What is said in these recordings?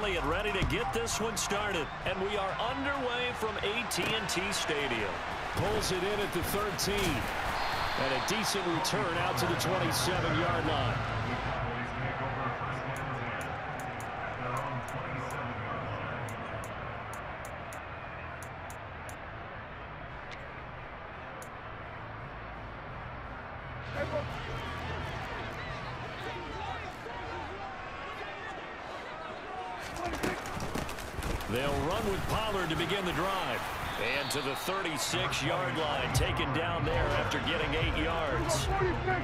tally and ready to get this one started. And we are underway from AT&T Stadium. Pulls it in at the 13. And a decent return out to the 27-yard line. They'll run with Pollard to begin the drive. And to the 36-yard line, taken down there after getting 8 yards.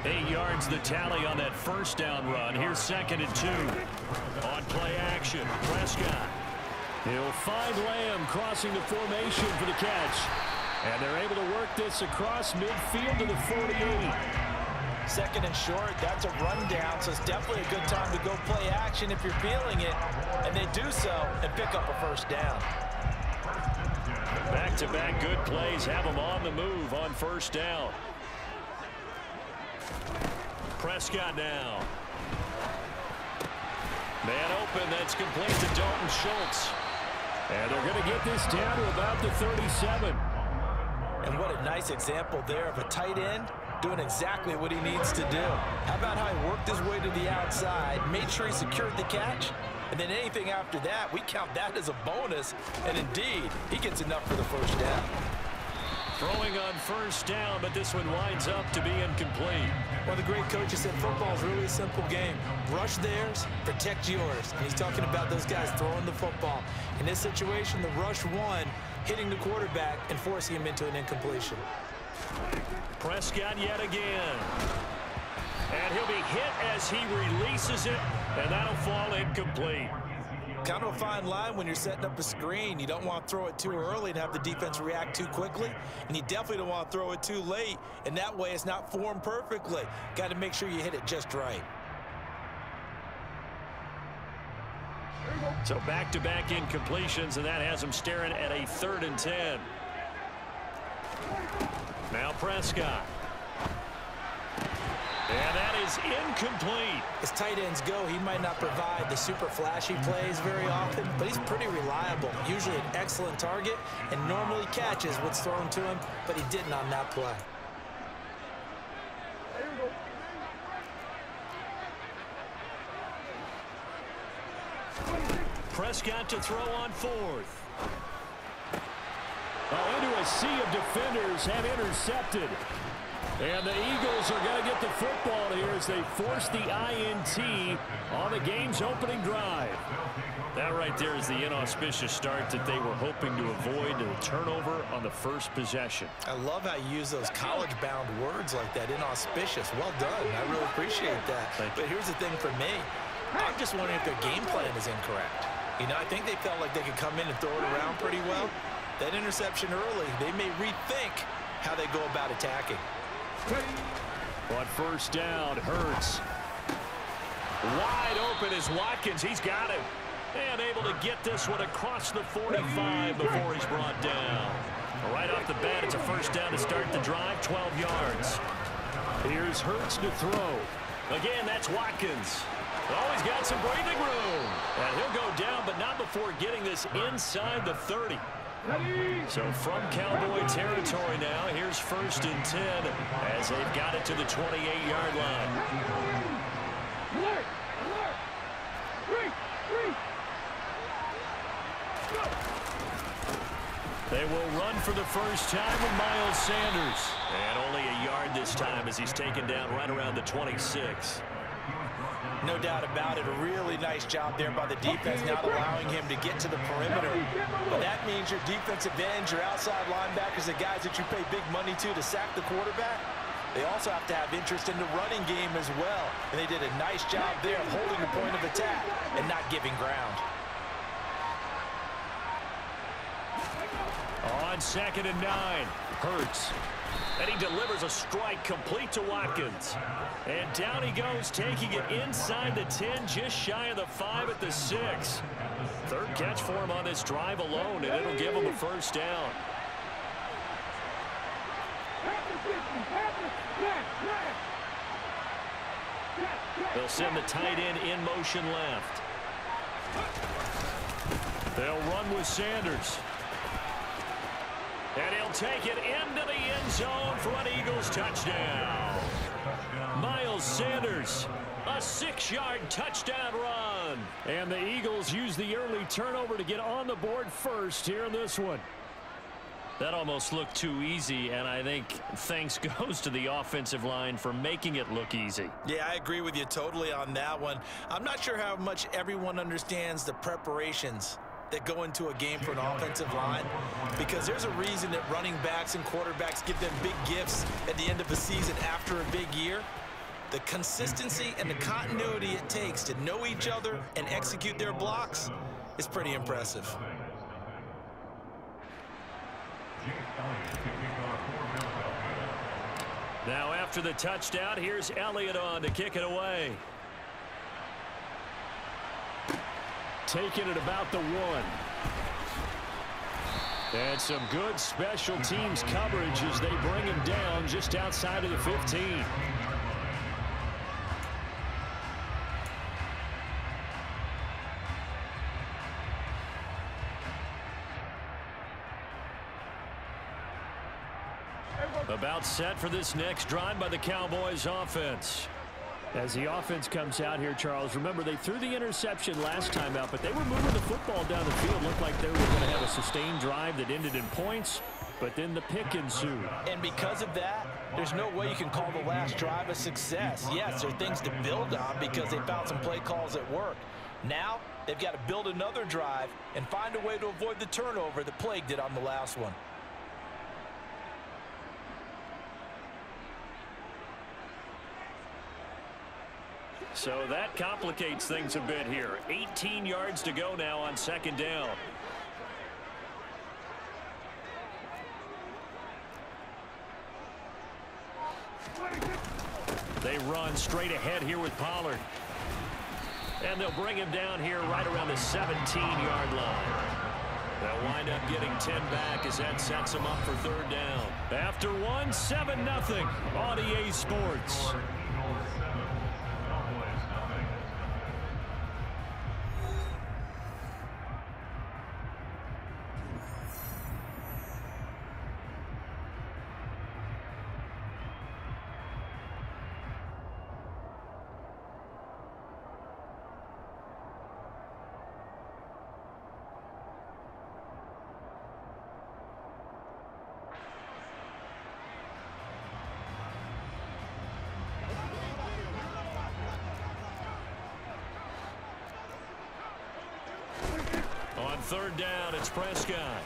8 yards the tally on that first down run. Here's 2nd and 2. On play action, Prescott. He'll find Lamb crossing the formation for the catch. And they're able to work this across midfield to the 48. 2nd and short, that's a rundown, so it's definitely a good time to go play action if you're feeling it. And they do so and pick up a first down. Back-to-back good plays have them on the move on first down. Prescott now. Man open, that's complete to Dalton Schultz. And they're going to get this down to about the 37. And what a nice example there of a tight end doing exactly what he needs to do. How about how he worked his way to the outside, made sure he secured the catch, and then anything after that, we count that as a bonus. And indeed, he gets enough for the first down. Throwing on first down, but this one winds up to be incomplete. One of the great coaches said football is really a simple game. Rush theirs, protect yours. And he's talking about those guys throwing the football. In this situation, the rush won, hitting the quarterback and forcing him into an incompletion. Prescott yet again. And he'll be hit as he releases it, and that'll fall incomplete. Kind of a fine line when you're setting up a screen. You don't want to throw it too early and have the defense react too quickly, and you definitely don't want to throw it too late, and that way it's not formed perfectly. Got to make sure you hit it just right. So back-to-back incompletions, and that has him staring at a 3rd and 10. Now Prescott. And that is incomplete. As tight ends go, he might not provide the super flashy plays very often, but he's pretty reliable. Usually an excellent target and normally catches what's thrown to him, but he didn't on that play. Prescott to throw on 4th. Into a sea of defenders and intercepted. And the Eagles are going to get the football here as they force the INT on the game's opening drive. That right there is the inauspicious start that they were hoping to avoid, a turnover on the first possession. I love how you use those college-bound words like that, inauspicious. Well done. I really appreciate that. But here's the thing for me. I'm just wondering if their game plan is incorrect. You know, I think they felt like they could come in and throw it around pretty well. That interception early, they may rethink how they go about attacking. On first down, Hurts. Wide open is Watkins. He's got him. And able to get this one across the 45 before he's brought down. Right off the bat, it's a first down to start the drive, 12 yards. Here's Hurts to throw. Again, that's Watkins. Oh, he's got some breathing room. And he'll go down, but not before getting this inside the 30. So from Cowboy territory now, here's 1st and 10 as they've got it to the 28-yard line. They will run for the first time with Miles Sanders. And only a yard this time as he's taken down right around the 26. No doubt about it. A really nice job there by the defense, not allowing him to get to the perimeter. But that means your defensive ends, your outside linebackers, the guys that you pay big money to sack the quarterback, they also have to have interest in the running game as well. And they did a nice job there of holding the point of attack and not giving ground. On 2nd and 9, Hurts. And he delivers a strike complete to Watkins. And down he goes, taking it inside the 10, just shy of the 5 at the 6. 3rd catch for him on this drive alone, and it'll give him a first down. They'll send the tight end in motion left. They'll run with Sanders. And he'll take it into the end zone for an Eagles touchdown. Miles Sanders, a 6-yard touchdown run. And the Eagles use the early turnover to get on the board first here in this one. That almost looked too easy, and I think thanks goes to the offensive line for making it look easy. Yeah, I agree with you totally on that one. I'm not sure how much everyone understands the preparations that go into a game for an offensive line, because there's a reason that running backs and quarterbacks give them big gifts at the end of the season after a big year. The consistency and the continuity it takes to know each other and execute their blocks is pretty impressive. Now after the touchdown, here's Elliott on to kick it away. Taking it about the 1. And some good special teams coverage as they bring him down just outside of the 15. About set for this next drive by the Cowboys offense. As the offense comes out here, Charles, remember they threw the interception last time out, but they were moving the football down the field. Looked like they were going to have a sustained drive that ended in points, but then the pick ensued. And because of that, there's no way you can call the last drive a success. Yes, there are things to build on because they found some play calls that work. Now, they've got to build another drive and find a way to avoid the turnover that plagued it on the last one. So that complicates things a bit here. 18 yards to go now on 2nd down. They run straight ahead here with Pollard. And they'll bring him down here right around the 17-yard line. They'll wind up getting 10 back as that sets them up for 3rd down. After 1, 7-0 on EA Sports. On 3rd down, it's Prescott.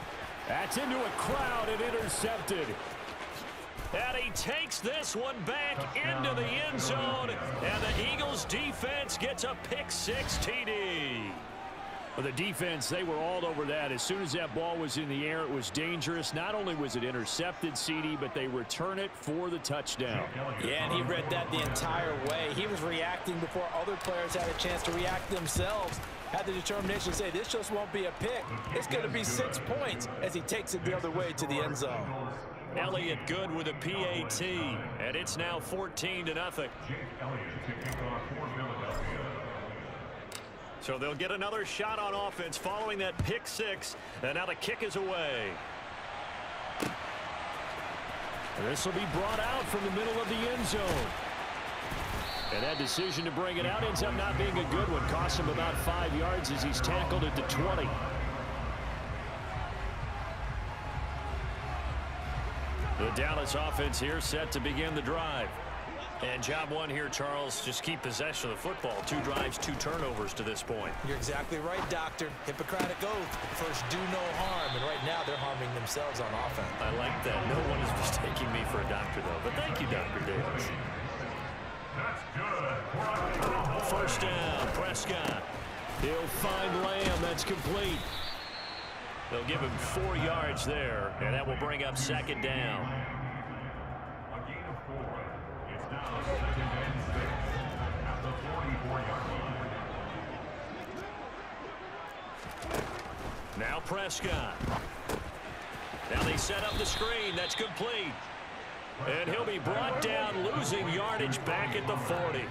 That's into a crowd and intercepted. And he takes this one back into the end zone. And the Eagles defense gets a pick-6 TD. Well, the defense, they were all over that. As soon as that ball was in the air, it was dangerous. Not only was it intercepted, CD, but they return it for the touchdown. Yeah, and he read that the entire way. He was reacting before other players had a chance to react themselves. Had the determination to say, this just won't be a pick. It's going to be 6 points as he takes it the other way to the end zone. Elliott good with a PAT, and it's now 14-0. So they'll get another shot on offense following that pick-6, and now the kick is away. This will be brought out from the middle of the end zone. And that decision to bring it out ends up not being a good one. Costs him about 5 yards as he's tackled at the 20. The Dallas offense here set to begin the drive. And job one here, Charles, just keep possession of the football. 2 drives, 2 turnovers to this point. You're exactly right, Doctor. Hippocratic oath. First, do no harm. And right now, they're harming themselves on offense. I like that. No one is mistaking me for a doctor, though. But thank you, Dr. Davis. First down, Prescott. He'll find Lamb. That's complete. They'll give him 4 yards there, and that will bring up 2nd down. Now Prescott. Now they set up the screen. That's complete. And he'll be brought down, losing yardage back at the 40.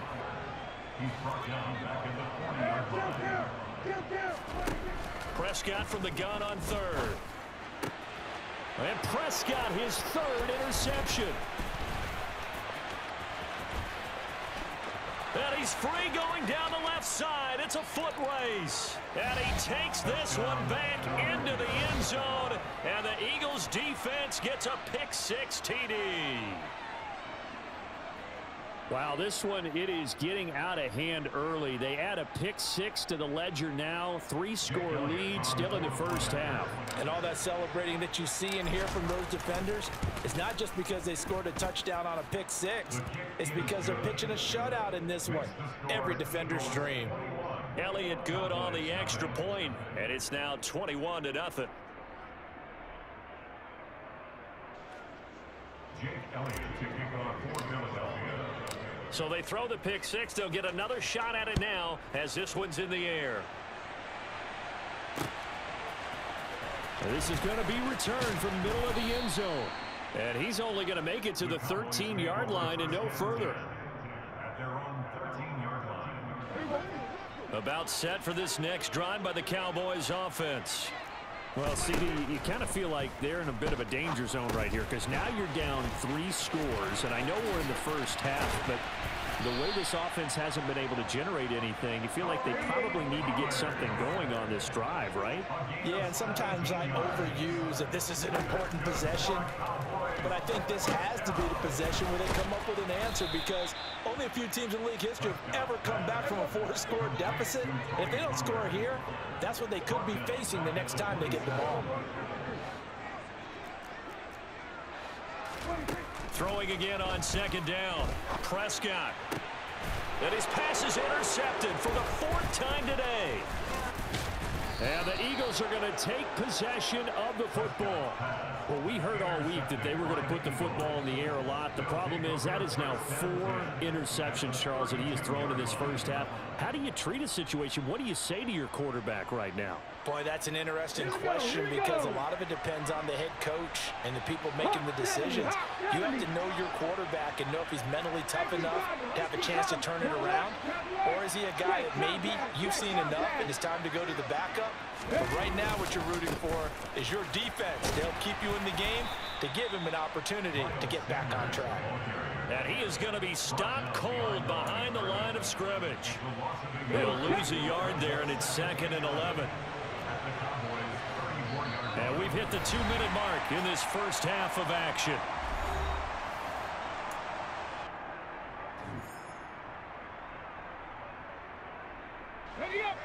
Prescott from the gun on third. And Prescott, his third interception. And he's free going down the left side. It's a foot race. And he takes this one back into the end zone. And the Eagles defense gets a pick-6 TD. Wow, this one, it is getting out of hand early. They add a pick-6 to the ledger now. 3-score lead still in the first half. And all that celebrating that you see and hear from those defenders is not just because they scored a touchdown on a pick-6. It's because they're pitching a shutout in this one. Every defender's dream. Elliott good on the extra point, and it's now 21-0. Jake Elliott to kick off for Philadelphia. So they throw the pick-6. They'll get another shot at it now as this one's in the air. This is going to be returned from the middle of the end zone. And he's only going to make it to the 13-yard line and no further. At their own 13-yard line. About set for this next drive by the Cowboys offense. Well, CD, you kind of feel like they're in a bit of a danger zone right here because now you're down 3 scores, and I know we're in the first half, but the way this offense hasn't been able to generate anything, you feel like they probably need to get something going on this drive, right? Yeah, and sometimes I overuse that this is an important possession, but I think this has to be the possession where they come up with an answer because only a few teams in league history have ever come back from a 4-score deficit. And if they don't score here, that's what they could be facing the next time they get the ball. Throwing again on second down. Prescott. And his pass is intercepted for the 4th time today. And the Eagles are going to take possession of the football. Well, we heard all week that they were going to put the football in the air a lot. The problem is that is now 4 interceptions, Charles, that he has thrown in this first half. How do you treat a situation? What do you say to your quarterback right now? Boy, that's an interesting question because a lot of it depends on the head coach and the people making the decisions. You have to know your quarterback and know if he's mentally tough enough to have a chance to turn it around, or is he a guy that maybe you've seen enough and it's time to go to the backup? But right now what you're rooting for is your defense to help keep you in the game, to give him an opportunity to get back on track. And he is going to be stopped cold behind the line of scrimmage. They'll lose a yard there, and it's 2nd and 11. And we've hit the 2-minute mark in this first half of action. Ready up.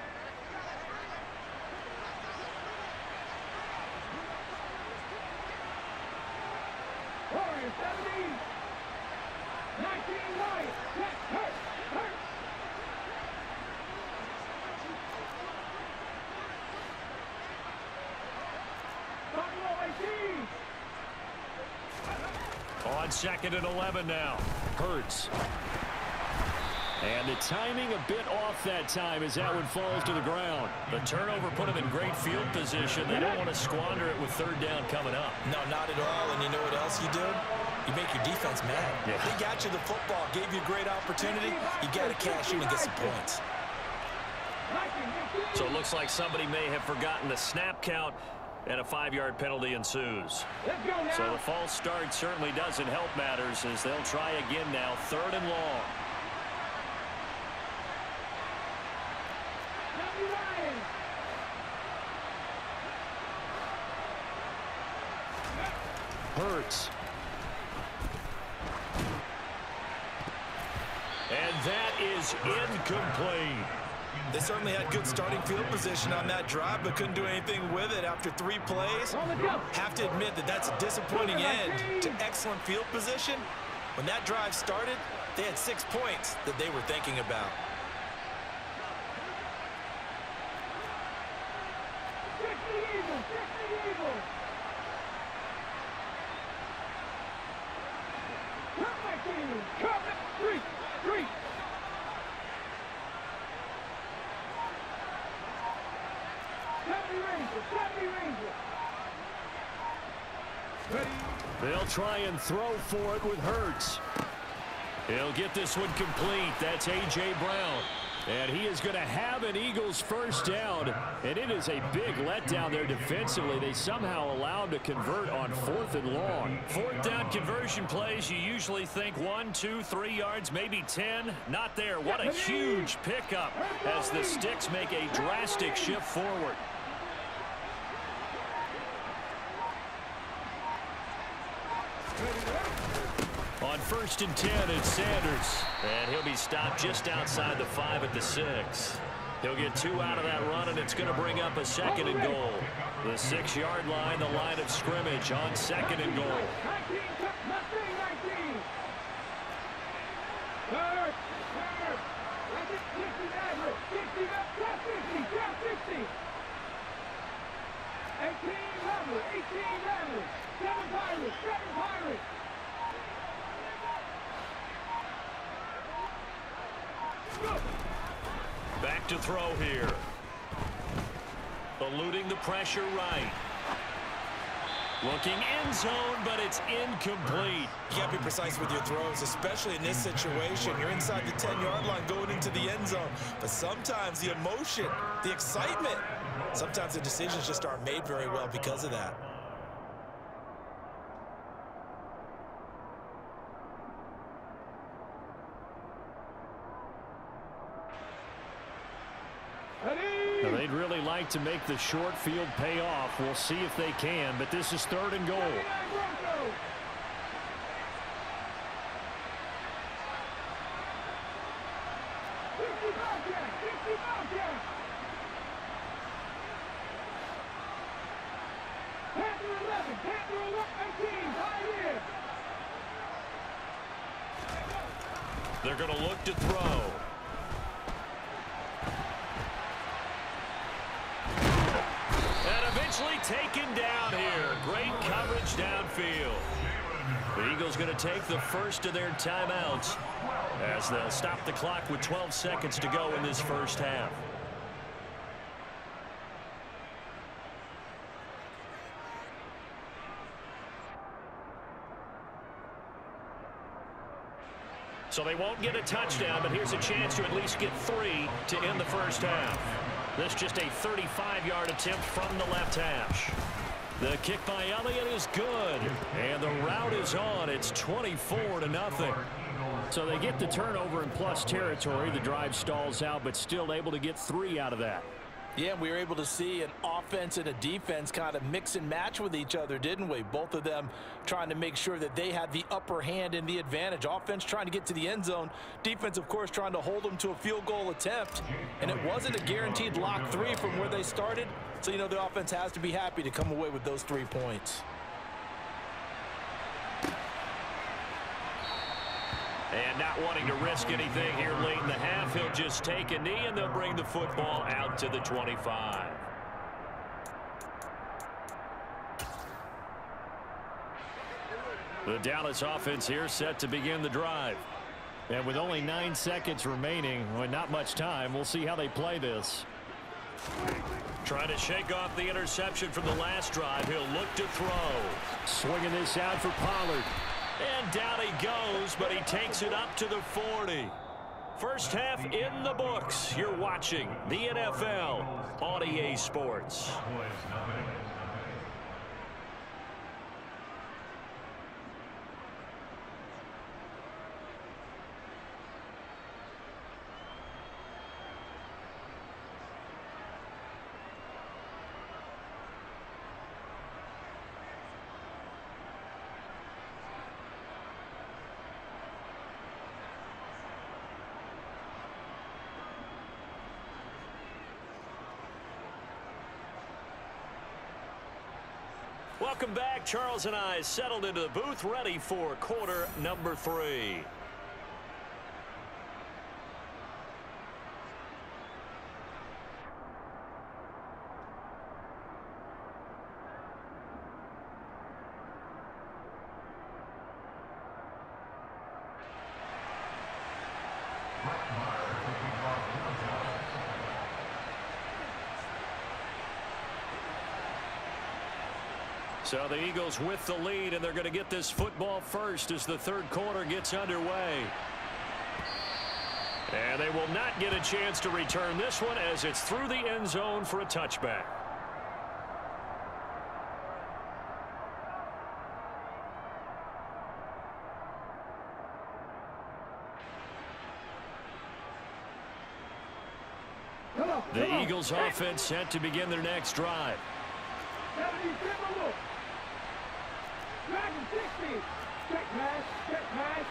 Warriors 17. 19 right. Hurt. On 2nd and 11 now. Hurts. And the timing a bit off that time as that one falls to the ground. The turnover put them in great field position. They don't want to squander it with 3rd down coming up. No, not at all. And you know what else you do? You make your defense mad. Yeah. They got you the football, gave you a great opportunity. You got to cash in and get some points. So it looks like somebody may have forgotten the snap count, and a 5-yard penalty ensues. So the false start certainly doesn't help matters as they'll try again now, 3rd and long. Hurts. And that is incomplete. They certainly had good starting field position on that drive, but couldn't do anything with it after 3 plays. Have to admit that that's a disappointing end to excellent field position. When that drive started, they had 6 points that they were thinking about. They'll try and throw for it with Hurts. He'll get this one complete. That's A.J. Brown. And he is going to have an Eagles first down. And it is a big letdown there defensively. They somehow allowed to convert on 4th and long. 4th down conversion plays, you usually think 1, 2, 3 yards, maybe 10. Not there. What a huge pickup as the Sticks make a drastic shift forward. On 1st and 10, it's Sanders. And he'll be stopped just outside the 5 at the 6. He'll get 2 out of that run, and it's going to bring up a 2nd and goal. The 6-yard line, the line of scrimmage on 2nd and goal. Back to throw here. Eluding the pressure right. Looking end zone, but it's incomplete. You got to be precise with your throws, especially in this situation. You're inside the 10-yard line going into the end zone. But sometimes the emotion, the excitement, sometimes the decisions just aren't made very well because of that. Now, they'd really like to make the short field pay off. We'll see if they can, but this is 3rd and goal. They're going to look to throw. Eventually taken down here. Great coverage downfield. The Eagles going to take the first of their timeouts as they'll stop the clock with 12 seconds to go in this first half. So they won't get a touchdown, but here's a chance to at least get 3 to end the first half. This just a 35-yard attempt from the left hash. The kick by Elliott is good. And the route is on. It's 24-0. So they get the turnover in plus territory. The drive stalls out, but still able to get 3 out of that. Yeah, we were able to see an offense and a defense kind of mix and match with each other, didn't we? Both of them trying to make sure that they had the upper hand and the advantage. Offense trying to get to the end zone. Defense, of course, trying to hold them to a field goal attempt. And it wasn't a guaranteed lock 3 from where they started. So, you know, the offense has to be happy to come away with those 3 points. And not wanting to risk anything here late in the half, he'll just take a knee, and they'll bring the football out to the 25. The Dallas offense here set to begin the drive. And with only 9 seconds remaining, well, not much time, we'll see how they play this. Trying to shake off the interception from the last drive. He'll look to throw. Swinging this out for Pollard. And down he goes, but he takes it up to the 40. First half in the books. You're watching the NFL on EA Sports. Welcome back. Charles and I settled into the booth, ready for quarter number 3. So the Eagles with the lead, and they're going to get this football first as the third quarter gets underway. And they will not get a chance to return this one as it's through the end zone for a touchback. The Eagles offense set to begin their next drive. 70, Dragon 60. Check pass, check pass.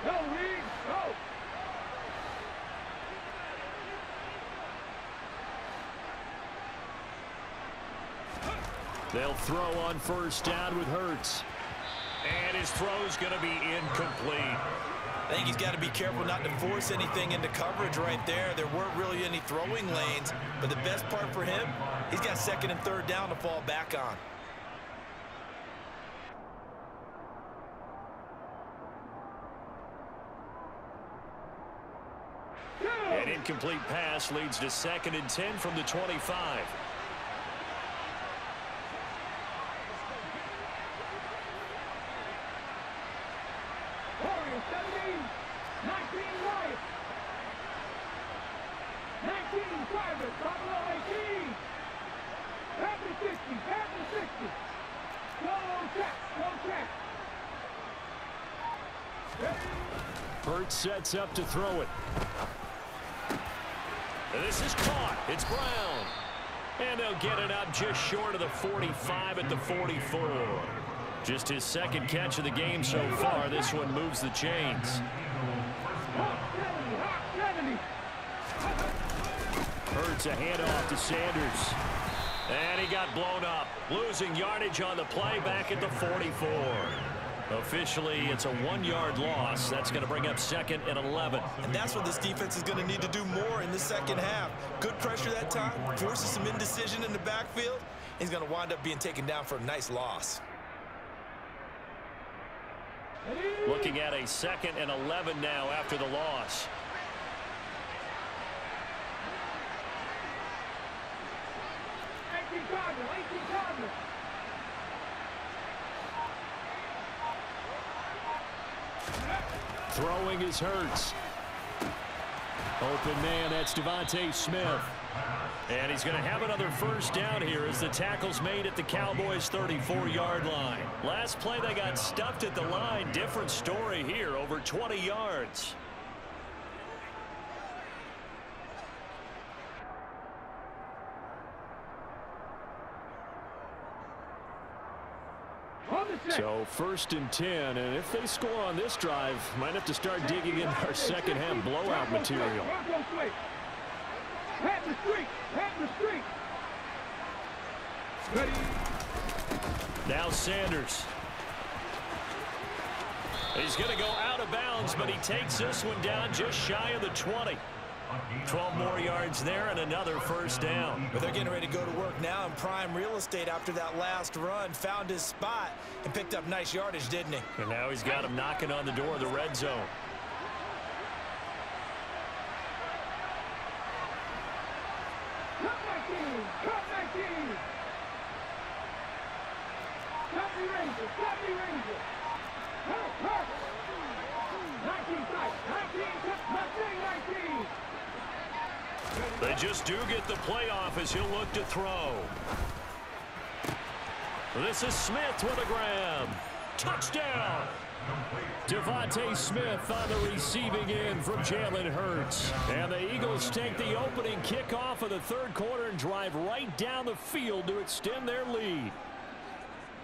Go, Reed, go. They'll throw on first down with Hurts. And his throw's going to be incomplete. I think he's got to be careful not to force anything into coverage right there. There weren't really any throwing lanes, but the best part for him, he's got second and third down to fall back on. An incomplete pass leads to 2nd and 10 from the 25. Hurts sets up to throw it. This is caught. It's Brown. And they'll get it up just short of the 45 at the 44. Just his second catch of the game so far. This one moves the chains. Hurts a handoff to Sanders. And he got blown up. Losing yardage on the play back at the 44. Officially, it's a 1-yard loss. That's going to bring up 2nd and 11. And that's what this defense is going to need to do more in the second half. Good pressure that time. Forces some indecision in the backfield. He's going to wind up being taken down for a nice loss. Looking at a 2nd and 11 now after the loss. Throwing is Hurts. Open man, that's Devontae Smith. And he's going to have another first down here as the tackle's made at the Cowboys' 34-yard line. Last play they got stuffed at the line. Different story here, over 20 yards. So 1st and 10, and if they score on this drive, might have to start digging in our second half blowout material. Now Sanders. He's going to go out of bounds, but he takes this one down just shy of the 20. 12 more yards there and another first down. But they're getting ready to go to work now in prime real estate after that last run. Found his spot and picked up nice yardage, didn't he? And now he's got him knocking on the door of the red zone. They just do get the playoff as he'll look to throw. This is Smith with a grab. Touchdown! Devontae Smith on the receiving end from Jalen Hurts. And the Eagles take the opening kickoff of the third quarter and drive right down the field to extend their lead.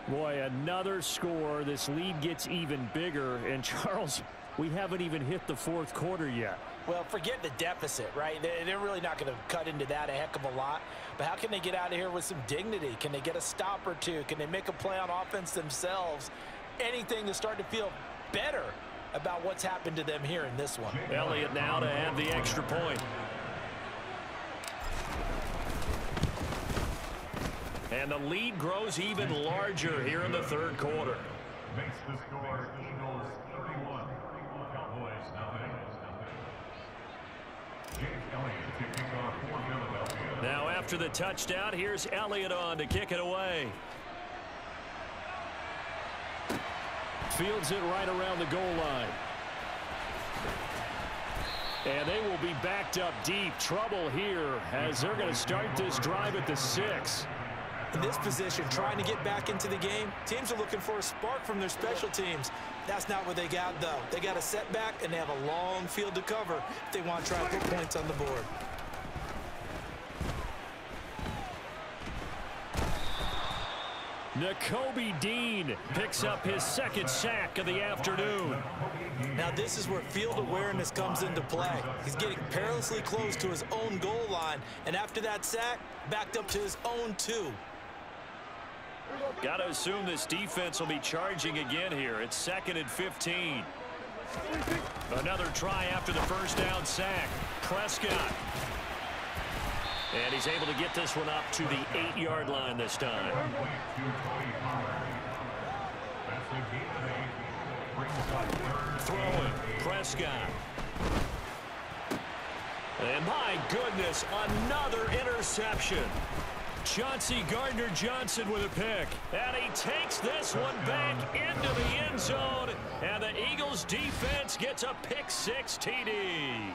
Boy, another score. This lead gets even bigger. And Charles, we haven't even hit the fourth quarter yet. Well, forget the deficit, right? They're really not going to cut into that a heck of a lot. But how can they get out of here with some dignity? Can they get a stop or two? Can they make a play on offense themselves? Anything to start to feel better about what's happened to them here in this one. Elliott now to add the extra point. And the lead grows even larger here in the third quarter. Makes the score Eagles 31, Cowboys nothing. Jake Elliott to kick off for Philadelphia. Now after the touchdown, here's Elliott on to kick it away. fields it right around the goal line. And they will be backed up deep. Trouble here as they're going to start this drive at the 6. In this position, trying to get back into the game, teams are looking for a spark from their special teams. That's not what they got, though. They got a setback, and they have a long field to cover if they want to try to put points on the board. Nakobe Dean picks up his second sack of the afternoon. Now this is where field awareness comes into play. He's getting perilously close to his own goal line, and after that sack, backed up to his own 2. Got to assume this defense will be charging again here. It's 2nd and 15. Another try after the first down sack. Prescott. And he's able to get this one up to the 8-yard line this time. Throwing. Prescott. And my goodness, another interception. Chauncey Gardner-Johnson with a pick. And he takes this one back into the end zone. And the Eagles defense gets a pick 6 TD.